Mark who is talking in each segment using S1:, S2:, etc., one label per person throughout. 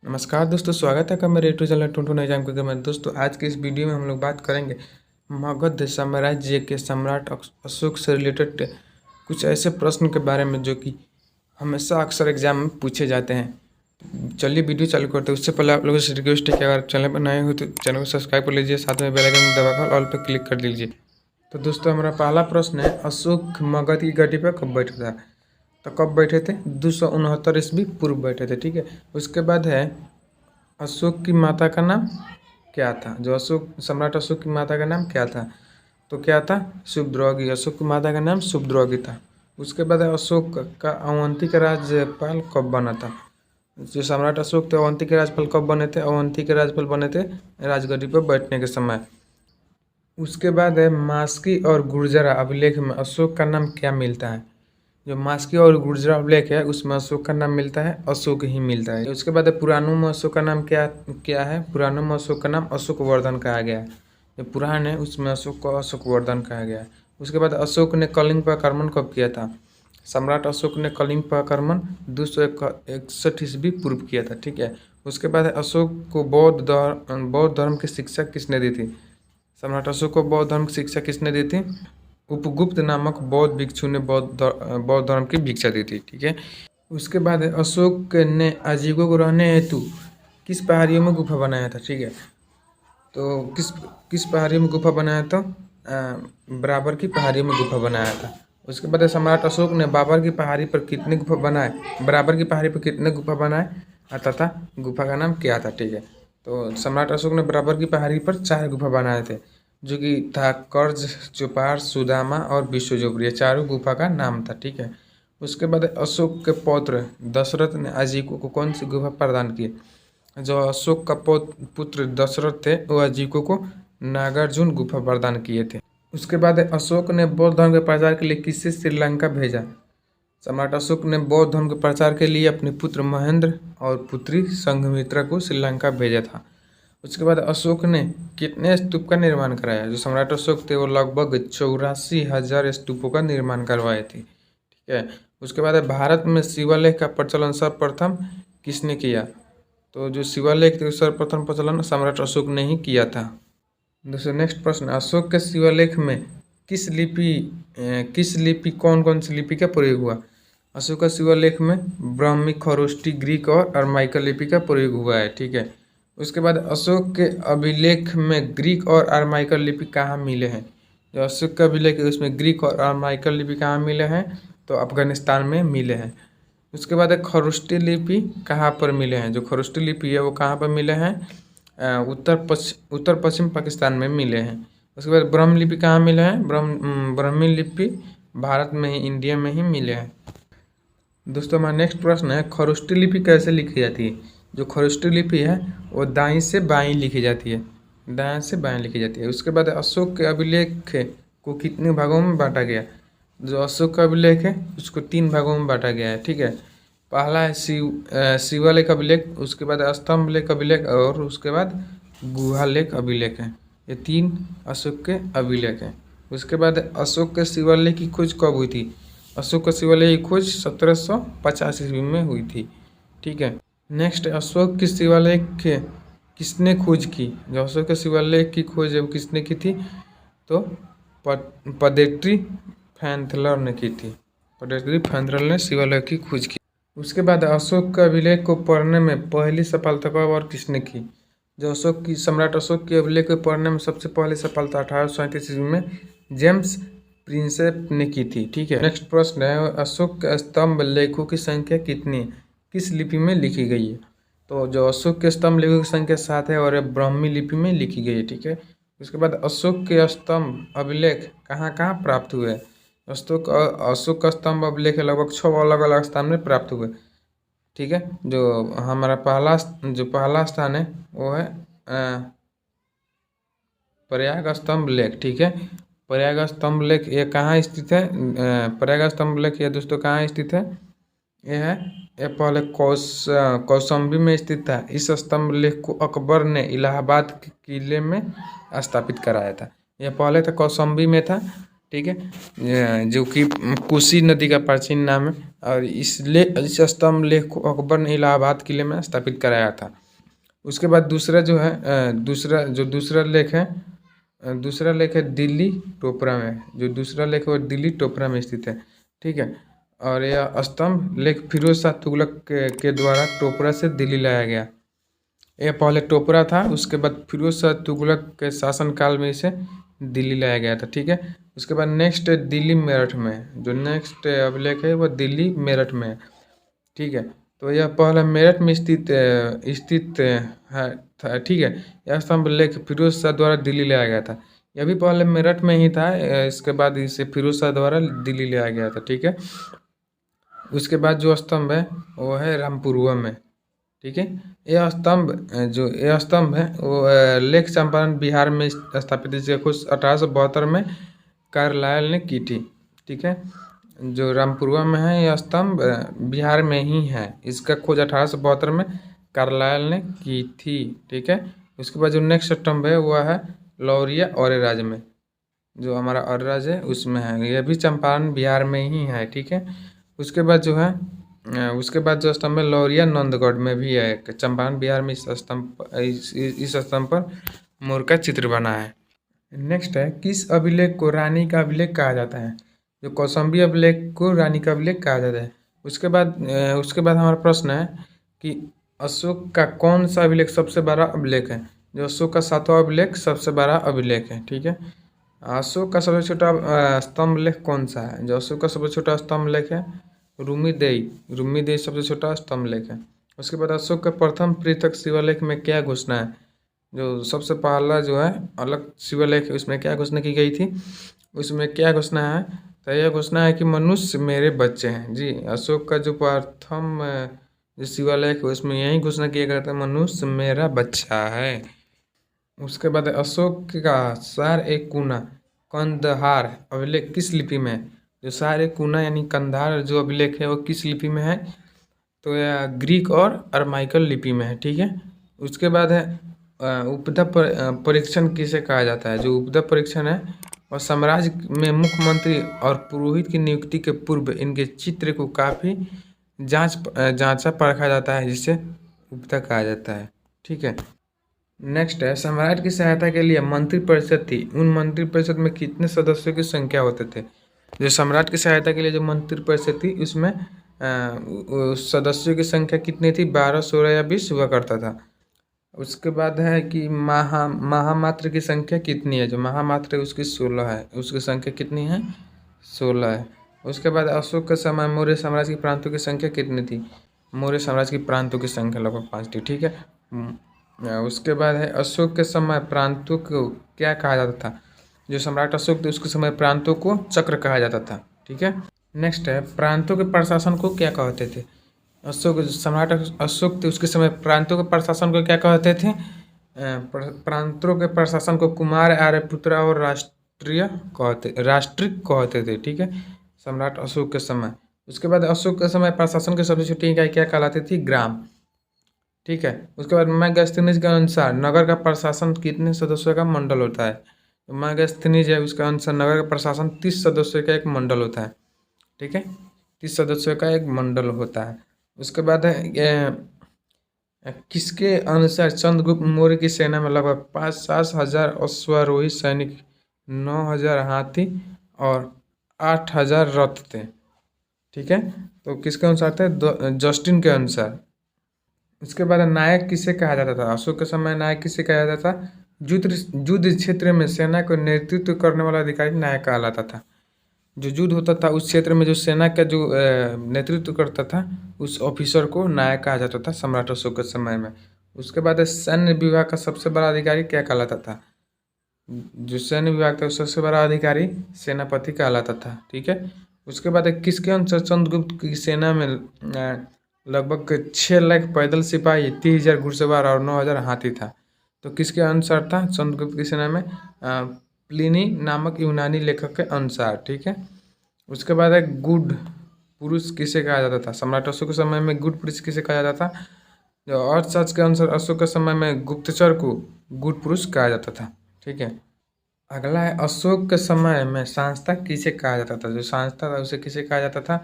S1: नमस्कार दोस्तों, स्वागत है आपका मेरे यूट्यूब चैनल टुनटुन नई जानकारी के में। दोस्तों आज की इस वीडियो में हम लोग बात करेंगे मगध साम्राज्य के सम्राट अशोक से रिलेटेड कुछ ऐसे प्रश्न के बारे में जो कि हमेशा अक्सर एग्जाम में पूछे जाते हैं। चलिए वीडियो चालू करते हैं। उससे पहले आप लोगों से रिक्वेस्ट है कि अगर चैनल पर नए हो तो चैनल को सब्सक्राइब कर लीजिए, साथ में बेल आइकन दबाकर ऑल पर क्लिक कर लीजिए। तो दोस्तों हमारा पहला प्रश्न है, अशोक मगध की गद्दी पर कब बैठा था? तो कब बैठे थे? 269 ईस्वी पूर्व बैठे थे। ठीक है। उसके बाद है, अशोक की माता का नाम क्या था? जो सम्राट अशोक की माता का नाम क्या था? तो क्या था? सुभद्रौगी। अशोक की माता का नाम सुभद्रौगी था। उसके बाद है, अशोक का अवंती का राज्यपाल कब बना था? जो सम्राट अशोक थे अवंती के राज्यपाल कब बने थे? अवंती के राज्यपाल बने थे राजगद्दी पर बैठने के समय। उसके बाद है, मास्की और गुर्जरा अभिलेख में अशोक का नाम क्या मिलता है? जो मास्की और गुर्जरा अभिलेख है उसमें अशोक का नाम मिलता है अशोक ही मिलता है। उसके बाद है, पुराणों में अशोक का नाम क्या क्या है? पुराणों में अशोक का नाम अशोक वर्धन कहा गया है। जो पुराण है उसमें अशोक को अशोक वर्धन कहा गया है। उसके बाद अशोक ने कलिंग पर आक्रमण कब किया था? सम्राट अशोक ने कलिंग पर आक्रमण 261 ईस्वी पूर्व किया था। ठीक है। उसके बाद अशोक को बौद्ध धर्म की शिक्षा किसने दी थी? सम्राट अशोक को बौद्ध धर्म की शिक्षा किसने दी थी? उपगुप्त नामक बौद्ध भिक्षु ने बौद्ध धर्म की भिक्षा दी थी। ठीक है। उसके बाद अशोक ने आजीविका को रहने हेतु किस पहाड़ियों में गुफा बनाया था? ठीक है। तो किस पहाड़ियों में गुफा बनाया था? बराबर की पहाड़ियों में गुफा बनाया था। उसके बाद सम्राट अशोक ने बाबर की पहाड़ी पर कितने गुफा बनाए? बराबर की पहाड़ी पर कितने गुफा बनाए तथा गुफा का नाम क्या था? ठीक है। तो सम्राट अशोक ने बराबर की पहाड़ी पर 4 गुफा बनाए थे, जो कि था कर्ज, चौपार, सुदामा और विश्वजोग। ये चारों गुफा का नाम था। ठीक है। उसके बाद अशोक के पौत्र दशरथ ने अजीको को कौन सी गुफा प्रदान की? जो अशोक का पुत्र दशरथ थे वो अजीको को नागार्जुन गुफा प्रदान किए थे। उसके बाद अशोक ने बौद्ध धर्म के प्रचार के लिए किससे श्रीलंका भेजा? सम्राट अशोक ने बौद्ध धर्म के प्रचार के लिए अपने पुत्र महेंद्र और पुत्री संघमित्रा को श्रीलंका भेजा था। उसके बाद अशोक ने कितने स्तूप का निर्माण कराया? जो सम्राट अशोक थे वो लगभग 84,000 स्तूपों का निर्माण करवाए थे। ठीक है। उसके बाद भारत में शिवालेख का प्रचलन सर्वप्रथम किसने किया? तो जो शिवालेख थे सर्वप्रथम प्रचलन सम्राट अशोक ने ही किया था। दोस्तों नेक्स्ट प्रश्न, अशोक के शिवालेख में किस लिपि कौन कौन सी लिपि का प्रयोग हुआ? अशोक का शिवालेख में ब्राह्मी, खरोष्टी, ग्रीक और अरमाइकल लिपि का प्रयोग हुआ है। ठीक है। उसके बाद अशोक के अभिलेख में ग्रीक और अरमाइकल लिपि कहाँ मिले हैं? जो अशोक का अभिलेख है उसमें ग्रीक और अरमाइकल लिपि कहाँ मिले हैं? तो अफगानिस्तान में मिले हैं। उसके बाद खरोष्टी लिपि कहाँ पर मिले हैं? जो खरोष्टी लिपि है वो कहाँ पर मिले हैं? उत्तर पश्चिम पाकिस्तान में मिले हैं। उसके बाद ब्रह्म लिपि कहाँ मिले हैं? ब्रह्मी लिपि भारत में ही, इंडिया में ही मिले हैं। दोस्तों हमारा नेक्स्ट प्रश्न है, खरोष्टी लिपि कैसे लिखी जाती है? जो खरोष्टी लिपि है वो दाईं से बाईं लिखी जाती है, दाएं से बाएं लिखी जाती है। उसके बाद अशोक के अभिलेख को कितने भागों में बांटा गया? जो अशोक का अभिलेख है उसको 3 भागों में बांटा गया है। ठीक है। पहला है शिवालेख अभिलेख, उसके बाद स्तंभ लेख अभिलेख और उसके बाद गुहा लेख अभिलेख है। ये 3 अशोक के अभिलेख हैं। उसके बाद अशोक के शिवालेख की खोज कब हुई थी? अशोक का शिवालय की खोज 1750 ईस्वी में हुई थी। ठीक है। नेक्स्ट, अशोक के शिवालय के किसने खोज की? जो अशोक के शिवालय की खोज है वो किसने की थी? तो पदेट्री फैंथलर ने की थी। पदेट्री फैंथलर ने शिवालय की खोज की। उसके बाद अशोक का अभिलेख को पढ़ने में पहली सफलता कब और किसने की? जो सम्राट अशोक के अभिलेख को पढ़ने में सबसे पहली सफलता 1837 ईस्वी में जेम्स प्रिंसेप ने की थी। ठीक है। नेक्स्ट प्रश्न है, अशोक के स्तंभ लेखों की संख्या कितनी है? किस लिपि में लिखी गई है? तो जो अशोक के स्तंभ लेखों की संख्या 7 है और ये ब्राह्मी लिपि में लिखी गई है। ठीक है। उसके बाद अशोक के स्तंभ अभिलेख कहाँ कहाँ प्राप्त हुए? अशोक का स्तंभ अभिलेख लगभग 6 अलग अलग स्थान में प्राप्त हुए। ठीक है। जो हमारा पहला स्थान है वो है प्रयाग स्तंभ लेख। ठीक है। प्रयाग स्तंभ लेख ये कहाँ स्थित है? प्रयाग स्तंभ लेख ये दोस्तों कहाँ स्थित है? ये पहले कौशाम्बी में स्थित था। इस स्तंभ लेख को अकबर ने इलाहाबाद के किले में स्थापित कराया था। यह पहले तो कौशाम्बी में था ठीक है, जो कि कोसी नदी का प्राचीन नाम है। और इस स्तंभ लेख को अकबर ने इलाहाबाद किले में स्थापित कराया था। उसके बाद दूसरा जो है दूसरा लेख है दिल्ली टोपरा में। जो दूसरा लेख है वो दिल्ली टोपरा में स्थित है। ठीक है, और यह स्तंभ लेख फिरोज शाह तुगलक के द्वारा टोपरा से दिल्ली लाया गया। यह पहले टोपरा था, उसके बाद फिरोज शाह तुगलक के शासनकाल में इसे दिल्ली लाया गया था। ठीक है, उसके बाद नेक्स्ट दिल्ली मेरठ में। जो नेक्स्ट अभिलेख है वो दिल्ली मेरठ में है। ठीक है, तो यह पहले मेरठ में स्थित है था। ठीक है, यह स्तंभ लेख फिरोज शाह द्वारा दिल्ली लाया गया था। यह भी पहले मेरठ में ही था, इसके बाद इसे फिरोज शाह द्वारा दिल्ली लाया गया था। ठीक है, उसके बाद जो स्तंभ है वो है रामपुरवा में। ठीक है, यह स्तंभ है वो लेख चंपारण बिहार में स्थापित है, जिसकी खोज 1872 में कार्लायल ने की थी। ठीक है, जो रामपुरवा में है यह स्तंभ बिहार में ही है। इसका खोज 1872 में कार्लायल ने की थी। ठीक है, उसके बाद जो नेक्स्ट स्तंभ है वह है लौरिया और राज्य में। जो हमारा और राज्य है उसमें है, यह भी चंपारण बिहार में ही है। ठीक है, उसके बाद जो स्तंभ है लौरिया नंदगढ़ में भी है। चंपारण बिहार में इस स्तंभ पर मोर का चित्र बना है। नेक्स्ट है, किस अभिलेख को रानी का अभिलेख कहा जाता है? जो कौशाम्बी अभिलेख को रानी का अभिलेख कहा जाता है। उसके बाद हमारा प्रश्न है कि अशोक का कौन सा अभिलेख सबसे बड़ा अभिलेख है? जो अशोक का 7वां अभिलेख सबसे बड़ा अभिलेख है। ठीक है, अशोक का सबसे छोटा स्तंभ लेख कौन सा है? जो अशोक का सबसे छोटा स्तंभ लेख है रूमीदेई सबसे छोटा स्तंभ लेख है। उसके बाद अशोक का प्रथम पृथक शिलालेख में क्या घोषणा है? जो सबसे पहला जो है अलग शिलालेख है उसमें क्या घोषणा की गई थी? उसमें क्या घोषणा है? तो यह घोषणा है कि मनुष्य मेरे बच्चे हैं। जी, अशोक का जो प्रथम जो शिलालेख है उसमें यही घोषणा किया गया था, मनुष्य मेरा बच्चा है। उसके बाद अशोक का सार ए कूना कंदहार अभिलेख किस लिपि में है? जो सार ए कूना यानी कंदहार जो अभिलेख है वो किस लिपि में है? तो यह ग्रीक और अरमाइकल लिपि में है। ठीक है, उसके बाद है उपधा परीक्षण किसे कहा जाता है? जो उपधा परीक्षण है और साम्राज्य में मुख्यमंत्री और पुरोहित की नियुक्ति के पूर्व इनके चित्र को काफ़ी जांचा परखा जाता है, जिसे उपधा कहा जाता है। ठीक है, नेक्स्ट है, सम्राट की सहायता के लिए मंत्रिपरिषद थी। उन मंत्रिपरिषद में कितने सदस्यों की संख्या होते थे? जो सम्राट की सहायता के लिए जो मंत्रिपरिषद थी उसमें सदस्यों की संख्या कितनी थी? 12, 16 या 20 हुआ करता था। उसके बाद है कि महामात्र की संख्या कितनी है? जो महामात्र है उसकी 16 है। उसकी संख्या कितनी है? 16 है। उसके बाद अशोक के समय मौर्य साम्राज्य की प्रांतों की संख्या कितनी थी? मौर्य साम्राज्य की प्रांतों की संख्या लगभग 5 थी। ठीक है, उसके बाद है अशोक के समय प्रांतों को क्या कहा जाता था? जो सम्राट अशोक थे उसके समय प्रांतों को चक्र कहा जाता था। ठीक है, नेक्स्ट है, प्रांतों के प्रशासन को क्या कहते थे? सम्राट अशोक थे उसके समय प्रांतों के प्रशासन को क्या कहते थे? प्रांतों के प्रशासन को कुमार, आर्यपुत्रा और राष्ट्रिक कहते थे। ठीक है, सम्राट अशोक के समय। उसके बाद अशोक के समय प्रशासन की सबसे छोटी इकाई क्या कहलाती थी? ग्राम। ठीक है, उसके बाद मैगस्थनीज के अनुसार नगर का प्रशासन कितने सदस्यों का मंडल होता है? मैगस्थनीज है उसके अनुसार नगर का प्रशासन 30 सदस्यों का एक मंडल होता है। ठीक है, 30 सदस्यों का एक मंडल होता है। उसके बाद है किसके अनुसार चंद्रगुप्त मौर्य की सेना में लगभग 5-7 हजार अश्वारोही सैनिक, 9,000 हाथी और 8,000 रथ थे? ठीक है, तो किसके अनुसार थे? जस्टिन के अनुसार। उसके बाद नायक किसे कहा जाता था? अशोक के समय नायक किसे कहा जाता था? युद्ध क्षेत्र में सेना को नेतृत्व करने वाला अधिकारी नायक कहलाता था। जो युद्ध होता था उस क्षेत्र में जो सेना का जो नेतृत्व करता था उस ऑफिसर को नायक कहा जाता था सम्राट अशोक के समय में। उसके बाद सैन्य विभाग का सबसे बड़ा अधिकारी क्या कहलाता था? जो सैन्य विभाग था सबसे बड़ा अधिकारी सेनापति कहलाता था। ठीक है, उसके बाद किसके अनुसार चंद्रगुप्त की सेना में लगभग 6 लाख पैदल सिपाही, 30,000 घुड़सवार और 9,000 हाथी था? तो किसके अनुसार था चंद्रगुप्त की सेना में? प्लिनी नामक यूनानी लेखक के अनुसार। ठीक है, उसके बाद है गुड पुरुष किसे कहा जाता था? सम्राट अशोक के समय में गुड पुरुष किसे कहा जाता था? जो अर्थशास्त्र के अनुसार अशोक के समय में गुप्तचर को गुड पुरुष कहा जाता था। ठीक है, अगला है अशोक के समय में शांता किसे कहा जाता था। जो शांता था उसे किसे कहा जाता था?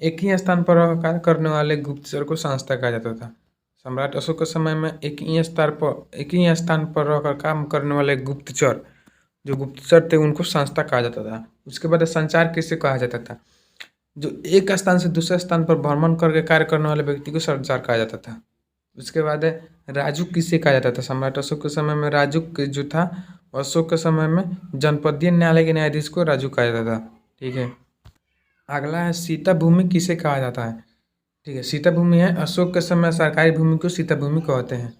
S1: एक ही स्थान पर रह कार्य करने वाले गुप्तचर को शांता कहा जाता था। सम्राट अशोक के समय में एक ही स्थान पर रहकर काम करने वाले गुप्तचर, जो गुप्तचर थे, उनको शांता कहा जाता था। उसके बाद संचार किसे कहा जाता था? जो एक स्थान से दूसरे स्थान पर भ्रमण करके कार्य करने वाले व्यक्ति को संचार कहा जाता था। उसके बाद है राजू किसे कहा जाता था। सम्राट अशोक के समय में राजू जो था, अशोक के समय में जनपदीय न्यायालय के न्यायाधीश को राजू कहा जाता था। ठीक है। अगला है सीता भूमि किसे कहा जाता है। ठीक है, सीता भूमि है अशोक के समय सरकारी भूमि को सीता भूमि कहते हैं।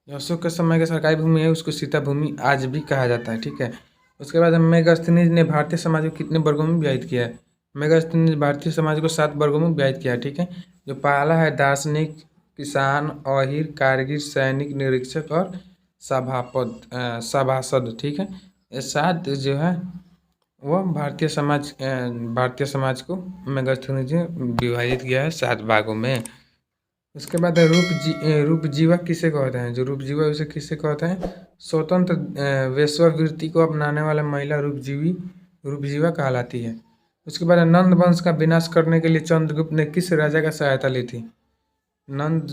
S1: जो अशोक के समय की सरकारी भूमि है उसको सीता भूमि आज भी कहा जाता है। ठीक है। उसके बाद मेगास्थनीज ने भारतीय समाज को कितने वर्गों में विभाजित किया है। मेगास्थनीज ने भारतीय समाज को 7 वर्गों में विभाजित किया है। ठीक है। जो पहला है दार्शनिक, किसान, अहीर, कारगिल, सैनिक, निरीक्षक और सभासद। ठीक है। ये 7 जो है वो भारतीय समाज को मेगास्थनीज ने विभाजित किया है 7 भागों में। उसके बाद रूपजीवा किसे कहते हैं। जो रूपजीवा उसे किसे कहते हैं? स्वतंत्र वेश्यावृत्ति को अपनाने वाले महिला रूपजीवा कहलाती है। उसके बाद नंद वंश का विनाश करने के लिए चंद्रगुप्त ने किस राजा का सहायता ली थी। नंद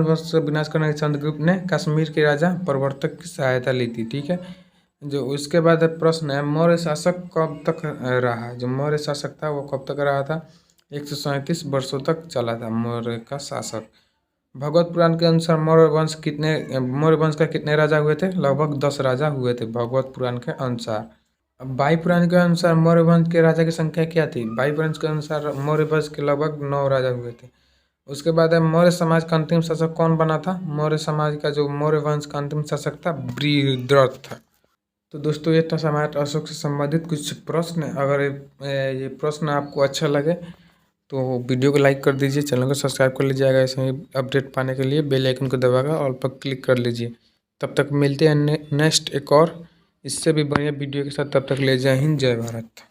S1: वंश का विनाश करने के लिए चंद्रगुप्त ने कश्मीर के राजा प्रवर्तक की सहायता ली थी। ठीक है। जो उसके बाद प्रश्न है मौर्य शासक कब तक रहा। जो मौर्य शासक था वो कब तक रहा था? 137 वर्षों तक चला था मौर्य का शासक। भगवत पुराण के अनुसार मौर्य वंश का कितने राजा हुए थे? लगभग 10 राजा हुए थे भगवत पुराण के अनुसार। अब वायु पुराण के अनुसार मौर्य वंश के राजा की संख्या क्या थी? वायु पुराण के अनुसार मौर्य वंश के लगभग 9 राजा हुए थे। उसके बाद है मौर्य समाज का अंतिम शासक कौन बना था। मौर्य समाज का जो मौर्य वंश का अंतिम शासक था बृहद्रथ था। तो दोस्तों ये था सम्राट अशोक से संबंधित कुछ प्रश्न। अगर ये प्रश्न आपको अच्छा लगे तो वीडियो को लाइक कर दीजिए, चैनल को सब्सक्राइब कर लीजिएगा। ऐसे ही अपडेट पाने के लिए बेल आइकन को दबाकर ऑल पर क्लिक कर लीजिए। तब तक मिलते हैं नेक्स्ट एक और इससे भी बढ़िया वीडियो के साथ। तब तक ले जय हिंद, जय भारत।